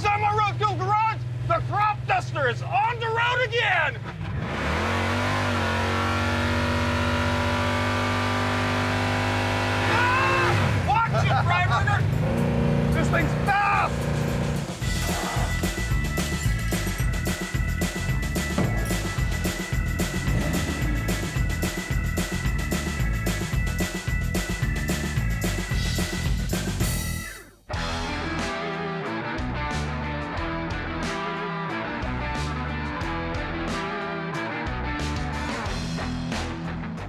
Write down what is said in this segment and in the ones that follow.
This time on Roadkill Garage, the crop duster is on the road again! Ah! Watch it, driver! This thing's fast!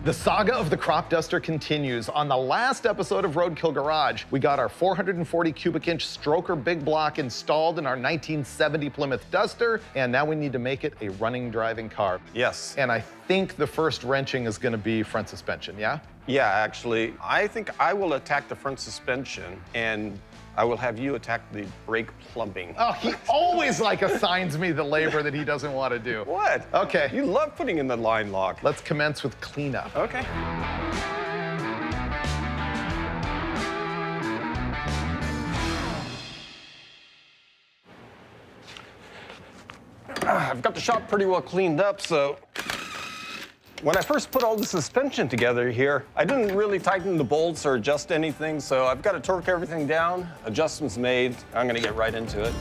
The saga of the crop duster continues. On the last episode of Roadkill Garage, we got our 440 cubic inch stroker big block installed in our 1970 Plymouth Duster, and now we need to make it a running, driving car. Yes. And I think the first wrenching is gonna be front suspension, yeah? Yeah, actually, I think I will attack the front suspension, and I will have you attack the brake plumbing. Oh, he always assigns me the labor that he doesn't want to do. What? Okay. You love putting in the line lock. Let's commence with cleanup. Okay. I've got the shop pretty well cleaned up, so when I first put all the suspension together here, I didn't really tighten the bolts or adjust anything, so I've got to torque everything down. Adjustments made. I'm gonna get right into it.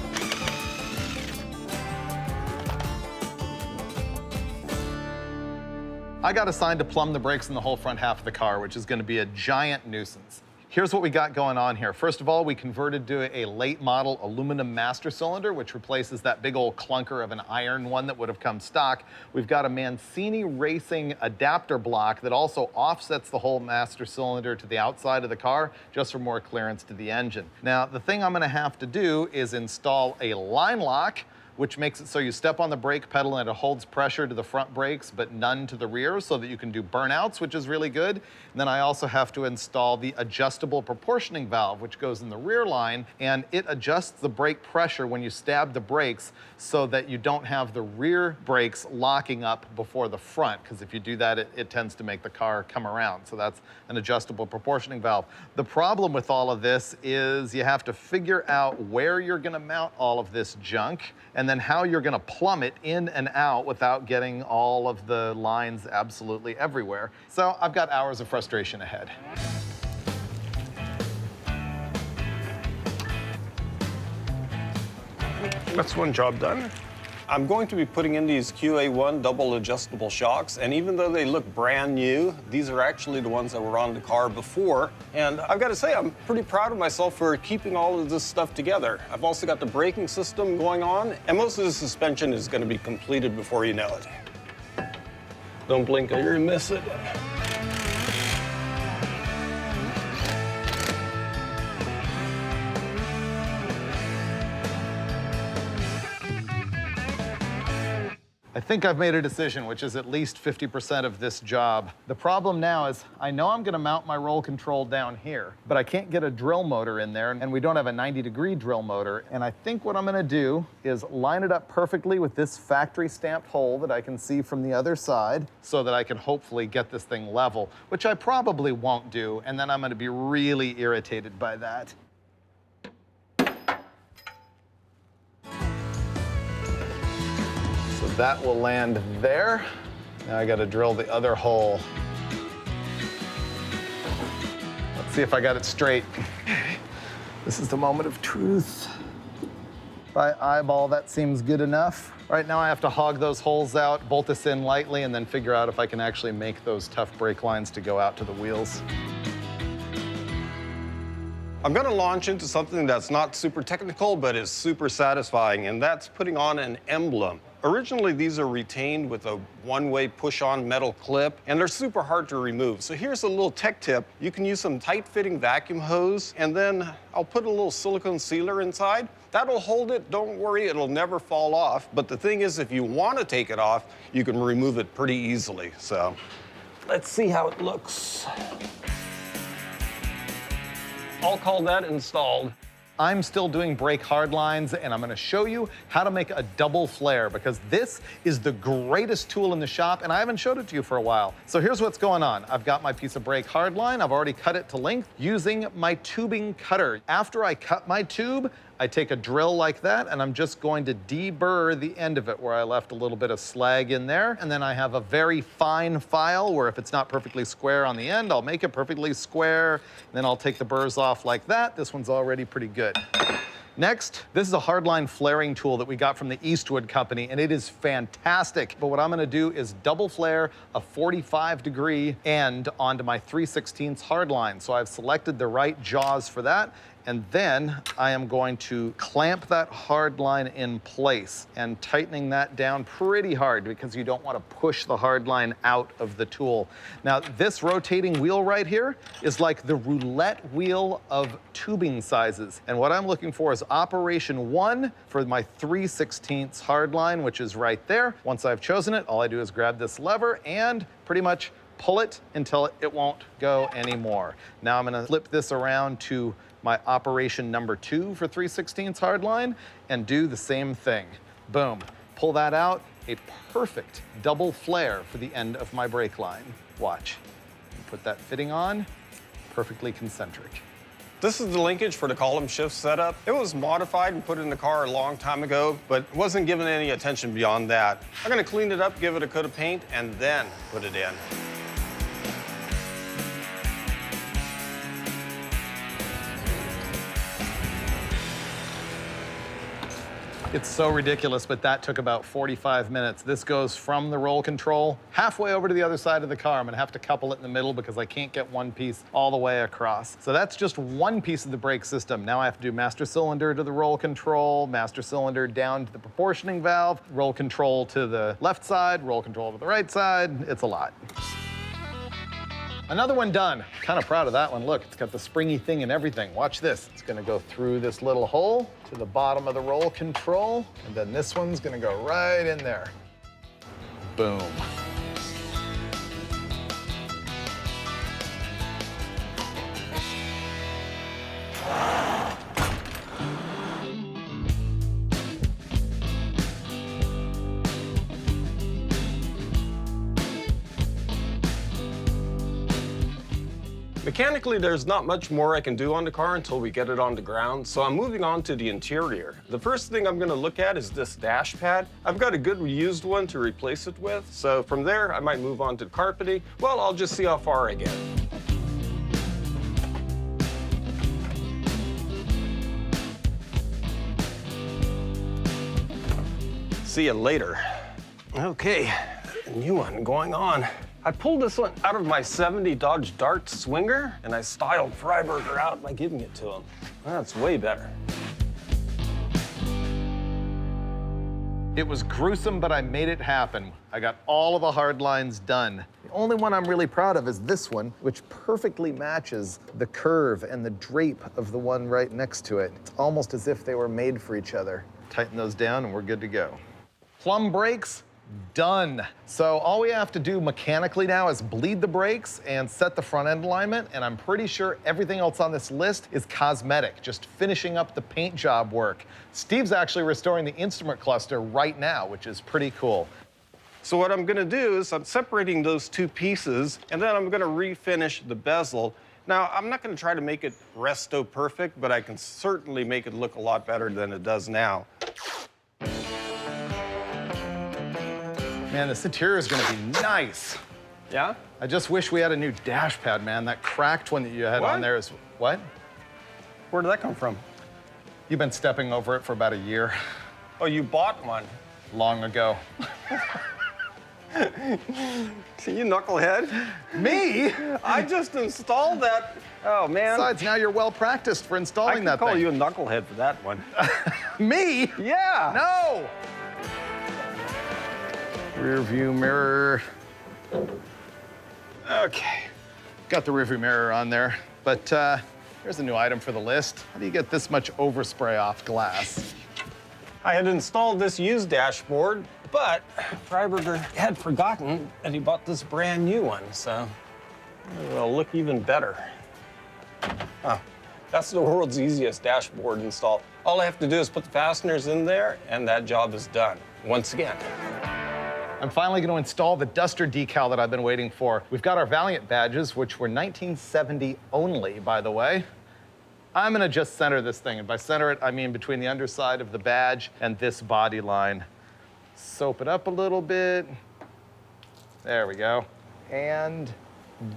I got assigned to plumb the brakes in the whole front half of the car, which is gonna be a giant nuisance. Here's what we got going on here. First of all, we converted to a late model aluminum master cylinder, which replaces that big old clunker of an iron one that would have come stock. We've got a Mancini Racing adapter block that also offsets the whole master cylinder to the outside of the car, just for more clearance to the engine. Now, the thing I'm gonna have to do is install a line lock, which makes it so you step on the brake pedal and it holds pressure to the front brakes, but none to the rear, so that you can do burnouts, which is really good. And then I also have to install the adjustable proportioning valve, which goes in the rear line, and it adjusts the brake pressure when you stab the brakes so that you don't have the rear brakes locking up before the front, because if you do that, it tends to make the car come around. So that's an adjustable proportioning valve. The problem with all of this is you have to figure out where you're gonna mount all of this junk, and then how you're gonna plumb it in and out without getting all of the lines absolutely everywhere. So I've got hours of frustration ahead. That's one job done. I'm going to be putting in these QA1 double adjustable shocks, and even though they look brand new, these are actually the ones that were on the car before. And I've got to say, I'm pretty proud of myself for keeping all of this stuff together. I've also got the braking system going on, and most of the suspension is going to be completed before you know it. Don't blink or you're gonna miss it. I think I've made a decision, which is at least 50% of this job. The problem now is I know I'm gonna mount my roll control down here, but I can't get a drill motor in there, and we don't have a 90-degree drill motor. And I think what I'm gonna do is line it up perfectly with this factory stamped hole that I can see from the other side, so that I can hopefully get this thing level, which I probably won't do, and then I'm gonna be really irritated by that. That will land there. Now I gotta drill the other hole. Let's see if I got it straight. This is the moment of truth. By eyeball, that seems good enough. Right now I have to hog those holes out, bolt this in lightly, and then figure out if I can actually make those tough brake lines to go out to the wheels. I'm gonna launch into something that's not super technical, but is super satisfying, and that's putting on an emblem. Originally, these are retained with a one-way push-on metal clip, and they're super hard to remove. So here's a little tech tip. You can use some tight-fitting vacuum hose, and then I'll put a little silicone sealer inside. That'll hold it. Don't worry, it'll never fall off. But the thing is, if you want to take it off, you can remove it pretty easily. So let's see how it looks. I'll call that installed. I'm still doing brake hard lines, and I'm gonna show you how to make a double flare, because this is the greatest tool in the shop, and I haven't showed it to you for a while. So here's what's going on. I've got my piece of brake hard line. I've already cut it to length using my tubing cutter. After I cut my tube, I take a drill like that, and I'm just going to deburr the end of it where I left a little bit of slag in there. And then I have a very fine file where if it's not perfectly square on the end, I'll make it perfectly square. And then I'll take the burrs off like that. This one's already pretty good. Next, this is a hardline flaring tool that we got from the Eastwood Company, and it is fantastic. But what I'm gonna do is double flare a 45-degree end onto my 3/16 hardline. So I've selected the right jaws for that, and then I am going to clamp that hard line in place and tightening that down pretty hard because you don't want to push the hard line out of the tool. Now, this rotating wheel right here is like the roulette wheel of tubing sizes. And what I'm looking for is operation 1 for my 3/16 hard line, which is right there. Once I've chosen it, all I do is grab this lever and pretty much pull it until it won't go anymore. Now I'm gonna flip this around to my operation number 2 for 3/16 hardline and do the same thing. Boom, pull that out, a perfect double flare for the end of my brake line. Watch, put that fitting on, perfectly concentric. This is the linkage for the column shift setup. It was modified and put in the car a long time ago, but wasn't given any attention beyond that. I'm gonna clean it up, give it a coat of paint, and then put it in. It's so ridiculous, but that took about 45 minutes. This goes from the roll control halfway over to the other side of the car. I'm gonna have to couple it in the middle because I can't get one piece all the way across. So that's just one piece of the brake system. Now I have to do master cylinder to the roll control, master cylinder down to the proportioning valve, roll control to the left side, roll control to the right side. It's a lot. Another one done. Kind of proud of that one. Look, it's got the springy thing and everything. Watch this. It's gonna go through this little hole to the bottom of the roll control, and then this one's gonna go right in there. Boom. Mechanically, there's not much more I can do on the car until we get it on the ground, so I'm moving on to the interior. The first thing I'm gonna look at is this dash pad. I've got a good reused one to replace it with, so from there, I might move on to the carpeting. Well, I'll just see how far I get. See you later. Okay, a new one going on. I pulled this one out of my 70 Dodge Dart Swinger, and I styled Freiberger out by giving it to him. That's way better. It was gruesome, but I made it happen. I got all of the hard lines done. The only one I'm really proud of is this one, which perfectly matches the curve and the drape of the one right next to it. It's almost as if they were made for each other. Tighten those down and we're good to go. Plum brakes, done. So all we have to do mechanically now is bleed the brakes and set the front end alignment, and I'm pretty sure everything else on this list is cosmetic, just finishing up the paint job work. Steve's actually restoring the instrument cluster right now, which is pretty cool. So what I'm gonna do is I'm separating those two pieces, and then I'm gonna refinish the bezel. Now, I'm not gonna try to make it resto perfect, but I can certainly make it look a lot better than it does now. Man, this interior is gonna be nice. Yeah? I just wish we had a new dash pad, man. That cracked one that you had What? on there is, what? Where did that come from? You've been stepping over it for about a year, Oh, you bought one. long ago. See, you knucklehead. Me? I just installed that. Oh, man. Besides, now you're well practiced for I installing can that call thing. you a knucklehead for that one. Me? Yeah. No! Rear view mirror. Okay. Got the rear view mirror on there, but here's a new item for the list. How do you get this much overspray off glass? I had installed this used dashboard, but Freiberger had forgotten that he bought this brand new one, so it'll look even better. Oh, that's the world's easiest dashboard install. All I have to do is put the fasteners in there, and that job is done, once again. I'm finally going to install the Duster decal that I've been waiting for. We've got our Valiant badges, which were 1970 only, by the way. I'm gonna just center this thing. And by center it, I mean between the underside of the badge and this body line. Soap it up a little bit. There we go. And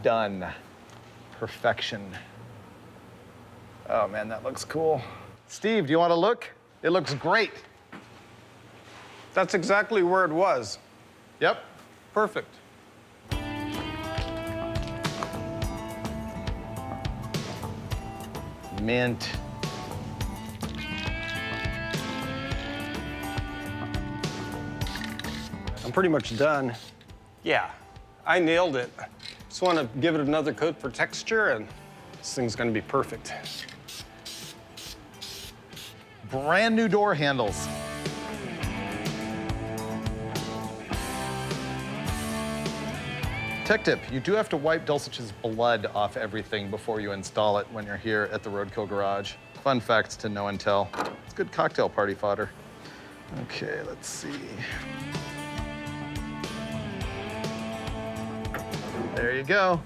done. Perfection. Oh man, that looks cool. Steve, do you want to look? It looks great. That's exactly where it was. Yep. Perfect. Mint. I'm pretty much done. Yeah, I nailed it. Just want to give it another coat for texture, and this thing's going to be perfect. Brand new door handles. Tech tip, you do have to wipe Dulcich's blood off everything before you install it when you're here at the Roadkill garage. Fun facts to know and tell. It's good cocktail party fodder. Okay, let's see. There you go.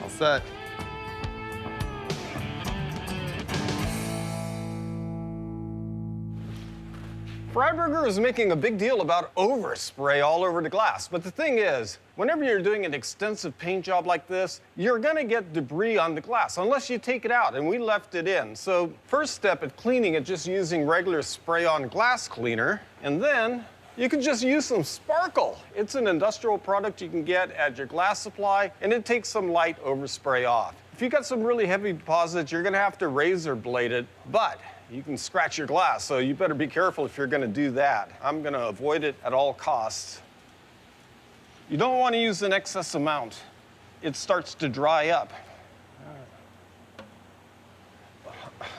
All set. Freiberger is making a big deal about overspray all over the glass. But the thing is, whenever you're doing an extensive paint job like this, you're gonna get debris on the glass unless you take it out, and we left it in. So first step at cleaning it, just using regular spray-on glass cleaner, and then you can just use some sparkle. It's an industrial product you can get at your glass supply, and it takes some light overspray off. If you got some really heavy deposits, you're gonna have to razor blade it, but you can scratch your glass, so you better be careful if you're gonna do that. I'm gonna avoid it at all costs. You don't wanna use an excess amount. It starts to dry up.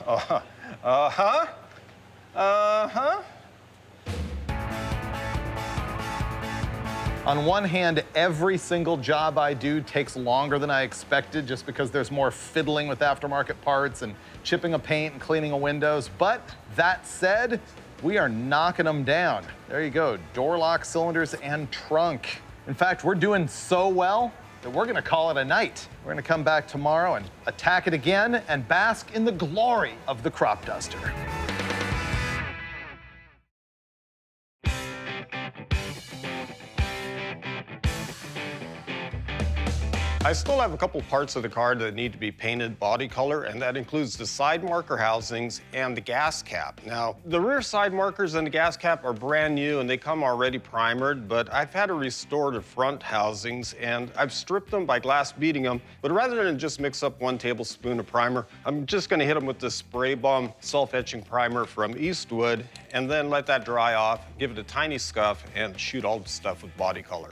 Uh-huh. Uh-huh. Uh-huh. On one hand, every single job I do takes longer than I expected just because there's more fiddling with aftermarket parts and chipping a paint and cleaning a windows. But that said, we are knocking them down. There you go, door lock cylinders and trunk. In fact, we're doing so well that we're gonna call it a night. We're gonna come back tomorrow and attack it again and bask in the glory of the crop duster. I still have a couple parts of the car that need to be painted body color, and that includes the side marker housings and the gas cap. Now, the rear side markers and the gas cap are brand new and they come already primered, but I've had to restore the front housings and I've stripped them by glass beating them. But rather than just mix up 1 tablespoon of primer, I'm just gonna hit them with this Spray Bomb self-etching primer from Eastwood and then let that dry off, give it a tiny scuff, and shoot all the stuff with body color.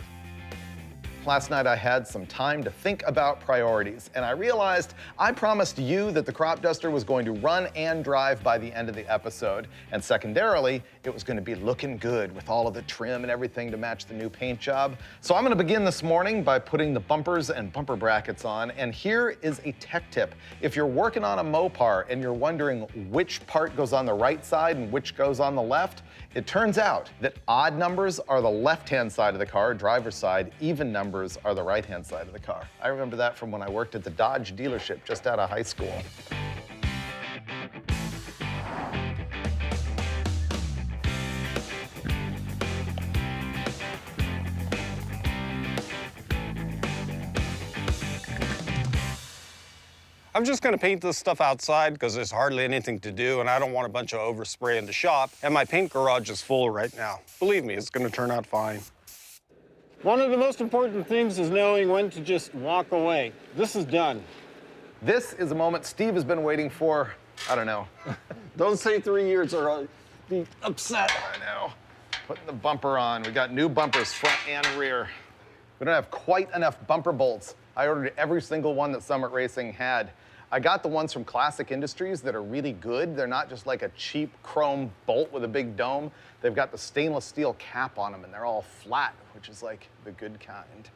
Last night I had some time to think about priorities, and I realized I promised you that the crop duster was going to run and drive by the end of the episode, and secondarily, it was going to be looking good with all of the trim and everything to match the new paint job. So I'm going to begin this morning by putting the bumpers and bumper brackets on, and here is a tech tip. If you're working on a Mopar and you're wondering which part goes on the right side and which goes on the left, it turns out that odd numbers are the left-hand side of the car, driver's side, even numbers are the right-hand side of the car. I remember that from when I worked at the Dodge dealership just out of high school. I'm just gonna paint this stuff outside because there's hardly anything to do and I don't want a bunch of overspray in the shop. And my paint garage is full right now. Believe me, it's gonna turn out fine. One of the most important things is knowing when to just walk away. This is done. This is a moment Steve has been waiting for, I don't know. Don't say 3 years or I'll be upset. I know. Putting the bumper on. We got new bumpers, front and rear. We don't have quite enough bumper bolts. I ordered every single one that Summit Racing had. I got the ones from Classic Industries that are really good. They're not just like a cheap chrome bolt with a big dome. They've got the stainless steel cap on them and they're all flat, which is like the good kind.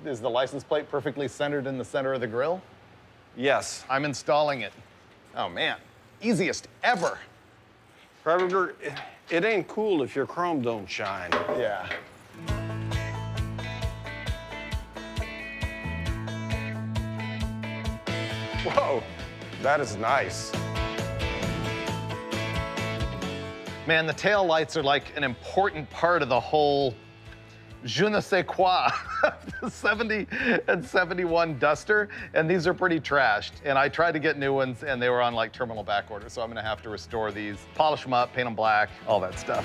Is the license plate perfectly centered in the center of the grill? Yes. I'm installing it. Oh man, easiest ever. Trevor, it ain't cool if your chrome don't shine. Yeah. Whoa, that is nice. Man, the tail lights are like an important part of the whole je ne sais quoi the 70 and 71 Duster, and these are pretty trashed. And I tried to get new ones, and they were on like terminal back order, so I'm gonna have to restore these, polish them up, paint them black, all that stuff.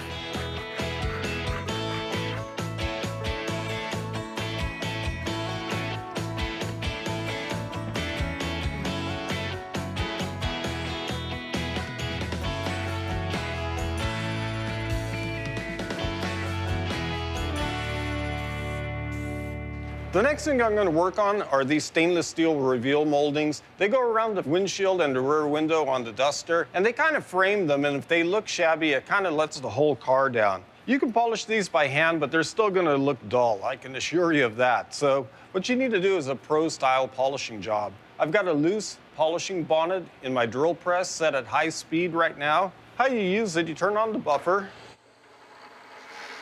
The next thing I'm going to work on are these stainless steel reveal moldings. They go around the windshield and the rear window on the Duster, and they kind of frame them, and if they look shabby, it kind of lets the whole car down. You can polish these by hand, but they're still going to look dull, I can assure you of that. So what you need to do is a pro-style polishing job. I've got a loose polishing bonnet in my drill press set at high speed right now. How you use it, you turn on the buffer,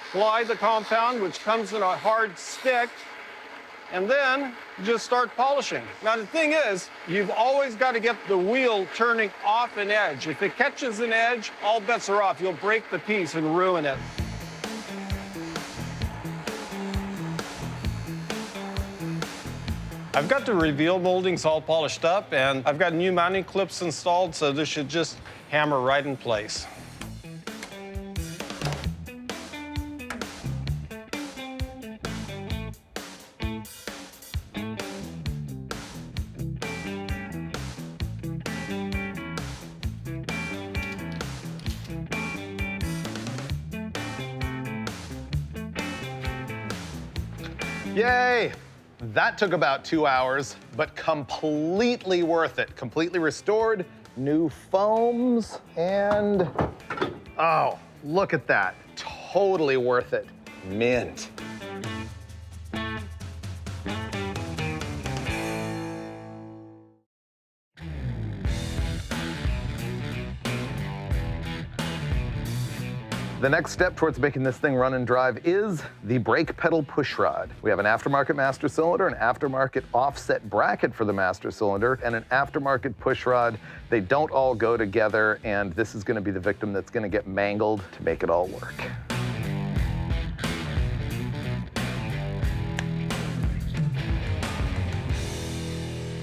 apply the compound, which comes in a hard stick, and then just start polishing. Now the thing is, you've always got to get the wheel turning off an edge. If it catches an edge, all bets are off. You'll break the piece and ruin it. I've got the reveal moldings all polished up, and I've got new mounting clips installed, so this should just hammer right in place. Yay! That took about 2 hours, but completely worth it. Completely restored, new foams, and oh, look at that. Totally worth it. Mint. The next step towards making this thing run and drive is the brake pedal push rod. We have an aftermarket master cylinder, an aftermarket offset bracket for the master cylinder, and an aftermarket push rod. They don't all go together, and this is gonna be the victim that's gonna get mangled to make it all work.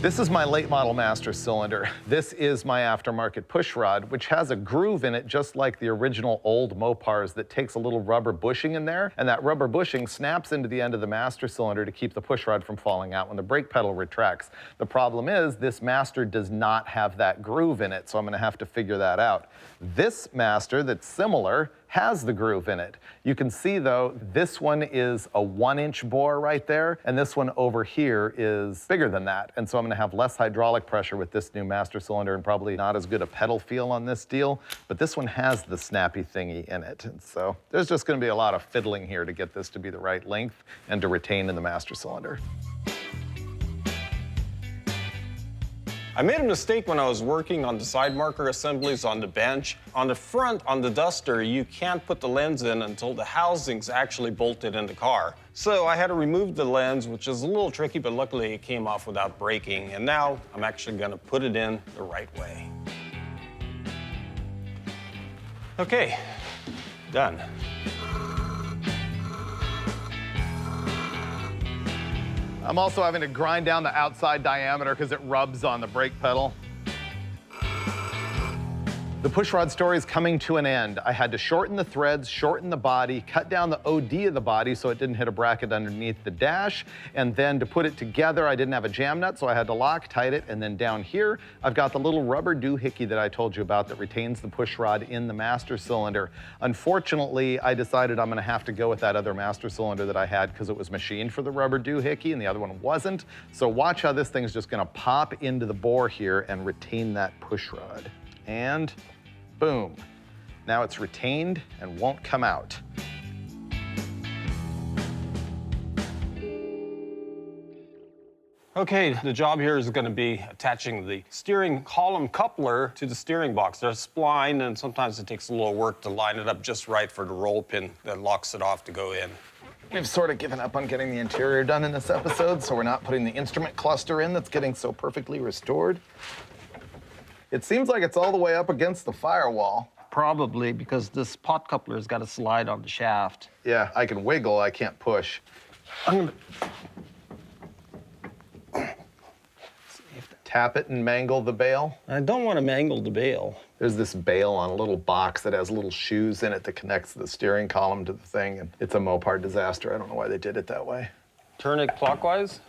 This is my late model master cylinder. This is my aftermarket push rod, which has a groove in it just like the original old Mopars that takes a little rubber bushing in there, and that rubber bushing snaps into the end of the master cylinder to keep the push rod from falling out when the brake pedal retracts. The problem is this master does not have that groove in it, so I'm gonna have to figure that out. This master that's similar has the groove in it. You can see though, this one is a 1-inch bore right there, and this one over here is bigger than that. And so I'm gonna have less hydraulic pressure with this new master cylinder and probably not as good a pedal feel on this deal, but this one has the snappy thingy in it. And so there's just gonna be a lot of fiddling here to get this to be the right length and to retain in the master cylinder. I made a mistake when I was working on the side marker assemblies on the bench. On the front, on the Duster, you can't put the lens in until the housing's actually bolted in the car. So I had to remove the lens, which is a little tricky, but luckily it came off without breaking. And now I'm actually gonna put it in the right way. Okay, done. I'm also having to grind down the outside diameter because it rubs on the brake pedal. The pushrod story is coming to an end. I had to shorten the threads, shorten the body, cut down the OD of the body so it didn't hit a bracket underneath the dash, and then to put it together, I didn't have a jam nut, so I had to Loctite it, and then down here, I've got the little rubber doohickey that I told you about that retains the pushrod in the master cylinder. Unfortunately, I decided I'm gonna have to go with that other master cylinder that I had because it was machined for the rubber doohickey and the other one wasn't. So watch how this thing's just gonna pop into the bore here and retain that pushrod. And boom. Now it's retained and won't come out. Okay, the job here is going to be attaching the steering column coupler to the steering box. There's a spline, and sometimes it takes a little work to line it up just right for the roll pin that locks it off to go in. We've sort of given up on getting the interior done in this episode, so we're not putting the instrument cluster in that's getting so perfectly restored. It seems like it's all the way up against the firewall. Probably because this pot coupler's got to slide on the shaft. Yeah, I can wiggle, I can't push. I'm gonna Tap it and mangle the bail. I don't want to mangle the bail. There's this bail on a little box that has little shoes in it that connects the steering column to the thing, and it's a Mopar disaster. I don't know why they did it that way. Turn it clockwise.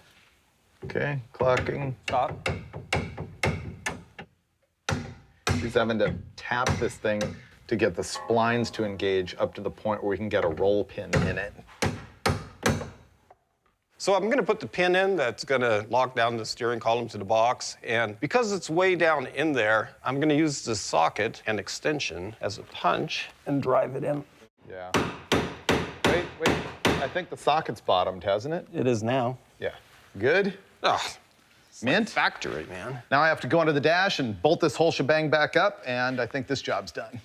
Okay, clocking. Stop. She's having to tap this thing to get the splines to engage up to the point where we can get a roll pin in it. So I'm going to put the pin in that's going to lock down the steering column to the box. And because it's way down in there, I'm going to use the socket and extension as a punch and drive it in. Yeah. Wait. I think the socket's bottomed, hasn't it? It is now. Yeah. Good? Oh, Mint? factory, man. Now I have to go under the dash and bolt this whole shebang back up, and I think this job's done.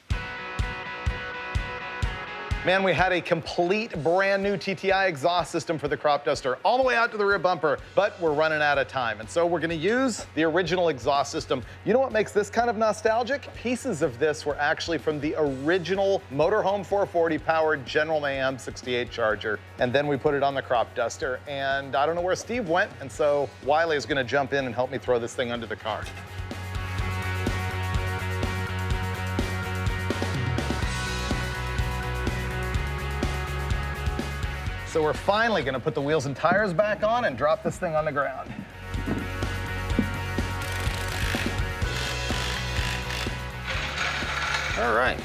Man, we had a complete brand new TTI exhaust system for the crop duster all the way out to the rear bumper, but we're running out of time. And so we're gonna use the original exhaust system. You know what makes this kind of nostalgic? Pieces of this were actually from the original Motorhome 440 powered General Mayhem 68 Charger. And then we put it on the crop duster. And I don't know where Steve went. And so Wiley is gonna jump in and help me throw this thing under the car. So we're finally gonna put the wheels and tires back on and drop this thing on the ground. All right.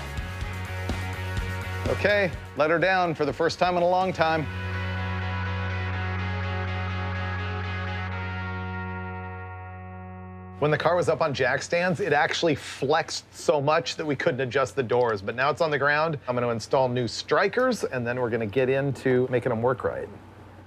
Okay, let her down for the first time in a long time. When the car was up on jack stands, it actually flexed so much that we couldn't adjust the doors. But now it's on the ground. I'm going to install new strikers, and then we're going to get into making them work right.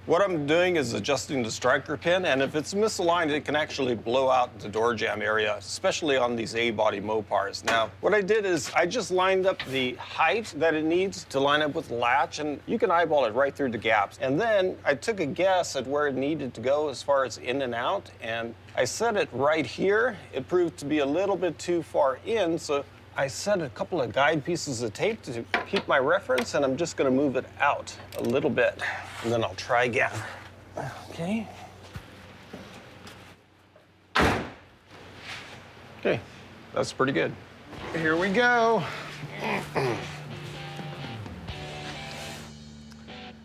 What I'm doing is adjusting the striker pin, and if it's misaligned, it can actually blow out the door jamb area, especially on these A-body Mopars. Now, what I did is I just lined up the height that it needs to line up with the latch, and you can eyeball it right through the gaps. And then I took a guess at where it needed to go as far as in and out, and I set it right here. It proved to be a little bit too far in, so I set a couple of guide pieces of tape to keep my reference, and I'm just gonna move it out a little bit, and then I'll try again. Okay. Okay, that's pretty good. Here we go.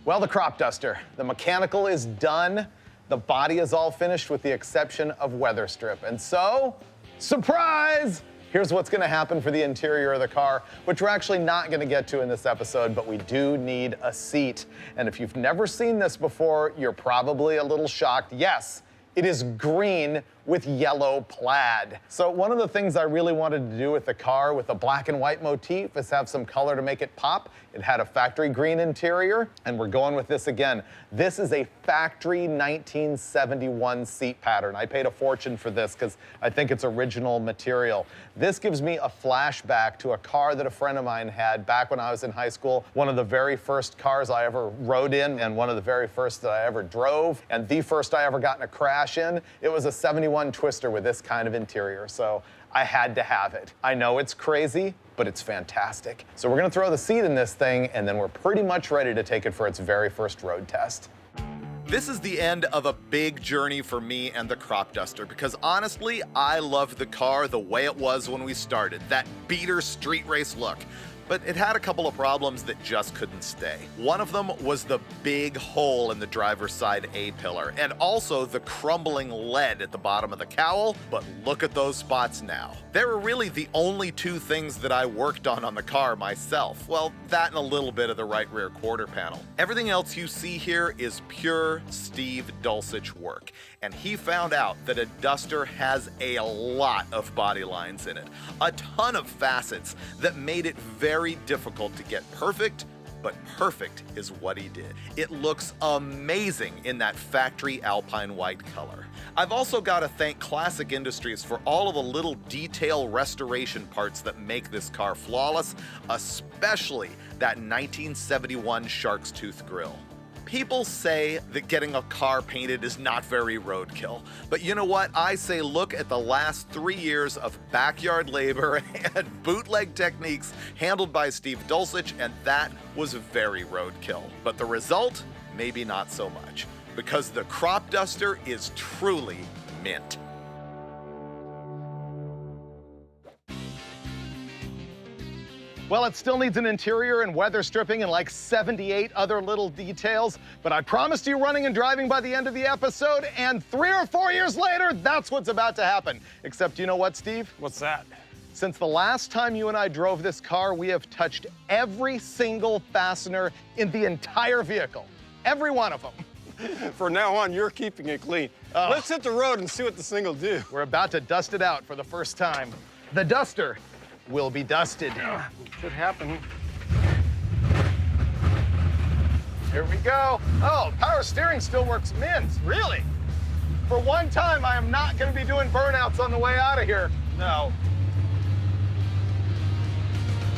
Well, the crop duster. The mechanical is done. The body is all finished with the exception of weather strip. And so, surprise! Here's what's gonna happen for the interior of the car, which we're actually not gonna get to in this episode, but we do need a seat. And if you've never seen this before, you're probably a little shocked. Yes, it is green with yellow plaid. So one of the things I really wanted to do with the car with a black and white motif is have some color to make it pop. It had a factory green interior, and we're going with this again. This is a factory 1971 seat pattern. I paid a fortune for this because I think it's original material. This gives me a flashback to a car that a friend of mine had back when I was in high school. One of the very first cars I ever rode in, and one of the very first that I ever drove, and the first I ever got in a crash in. It was a 71 Twister with this kind of interior, so I had to have it. I know it's crazy, but it's fantastic. So we're gonna throw the seat in this thing, and then we're pretty much ready to take it for its very first road test. This is the end of a big journey for me and the crop duster because honestly, I loved the car the way it was when we started, that beater street race look. But it had a couple of problems that just couldn't stay. One of them was the big hole in the driver's side A-pillar, and also the crumbling lead at the bottom of the cowl, but look at those spots now. They were really the only two things that I worked on the car myself. Well, that and a little bit of the right rear quarter panel. Everything else you see here is pure Steve Dulcich work, and he found out that a Duster has a lot of body lines in it, a ton of facets that made it very difficult to get perfect but perfect is what he did. It looks amazing in that factory alpine white color. I've also got to thank Classic Industries for all of the little detail restoration parts that make this car flawless, especially that 1971 Shark's Tooth grille. People say that getting a car painted is not very roadkill, but you know what? I say look at the last 3 years of backyard labor and bootleg techniques handled by Steve Dulcich, and that was very roadkill. But the result, maybe not so much, because the crop duster is truly mint. Well, it still needs an interior and weather stripping and like 78 other little details, but I promised you running and driving by the end of the episode, and 3 or 4 years later, that's what's about to happen. Except you know what, Steve? What's that? Since the last time you and I drove this car, we have touched every single fastener in the entire vehicle. Every one of them. From now on, you're keeping it clean. Oh. Let's hit the road and see what this thing will do. We're about to dust it out for the first time. The duster will be dusted. Should happen. Here we go. Oh, power steering still works mint, really? For one time, I am not gonna be doing burnouts on the way out of here. No.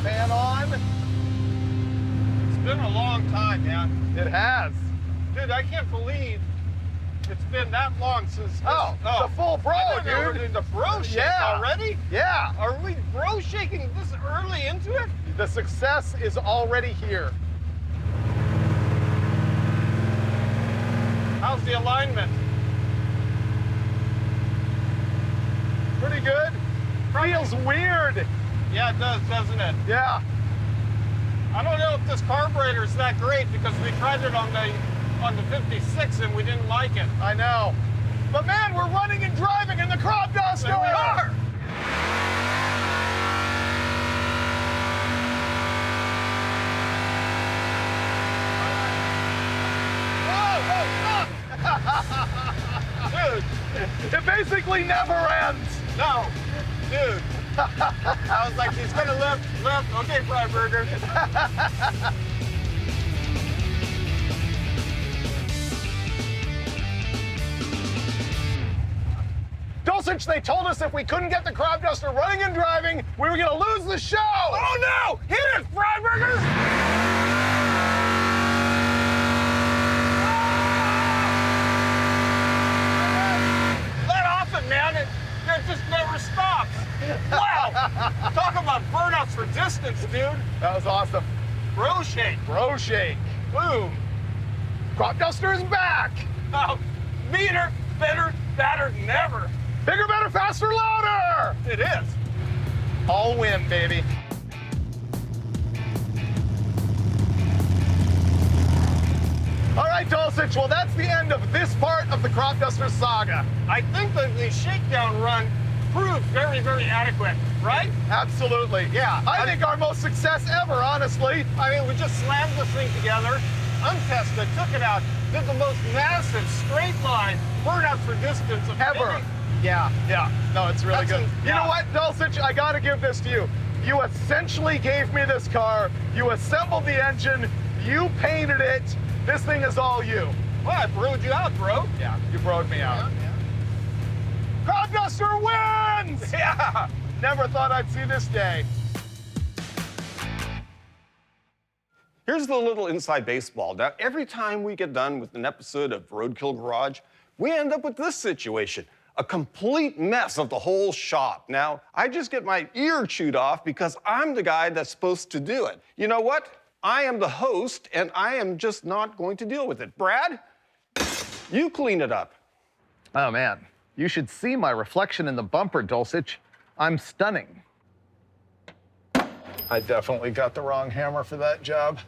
Fan on. It's been a long time, man. It has. Dude, I can't believe it's been that long since this. The full bro, dude. The bro shake already? Yeah. Are we bro shaking this early into it? The success is already here. How's the alignment? Pretty good. Feels weird. Yeah, it does, doesn't it? Yeah. I don't know if this carburetor's that great because we tried it on the 56 and we didn't like it. I know. But man, we're running and driving in the crop duster. There we are. Dude, It basically never ends. no. Dude. I was like, he's gonna lift. Okay, Freiburger. Dulcich, they told us if we couldn't get the crop duster running and driving, we were gonna lose the show. Oh no! Hit it, Freiburger! Let off it, man. It just never stops. Wow! Talk about burnouts for distance, dude. That was awesome. Bro shake. Bro shake. Boom. Crop duster is back. Oh, meaner, better, badder than ever. Bigger, better, faster, louder. It is. All win, baby. All right, Dulcich, well, that's the end of this part of the crop duster saga. I think that the shakedown run proved very, very adequate, right? Absolutely. Yeah. I think our most success ever, honestly. I mean, we just slammed this thing together, untested, took it out, did the most massive straight line burnout for distance of Ever. any- Yeah. No, it's really That's good. a- You know yeah. what, Dulcich, I gotta give this to you. You essentially gave me this car, you assembled the engine, you painted it. This thing is all you. Well, I broed you out, bro. Yeah, you broke me out. Crop duster wins! Yeah. Never thought I'd see this day. Here's the little inside baseball. Now, every time we get done with an episode of Roadkill Garage, we end up with this situation. A complete mess of the whole shop. Now, I just get my ear chewed off because I'm the guy that's supposed to do it. You know what? I am the host, and I am just not going to deal with it. Brad, you clean it up. Oh, man. You should see my reflection in the bumper, Dulcich. I'm stunning. I definitely got the wrong hammer for that job.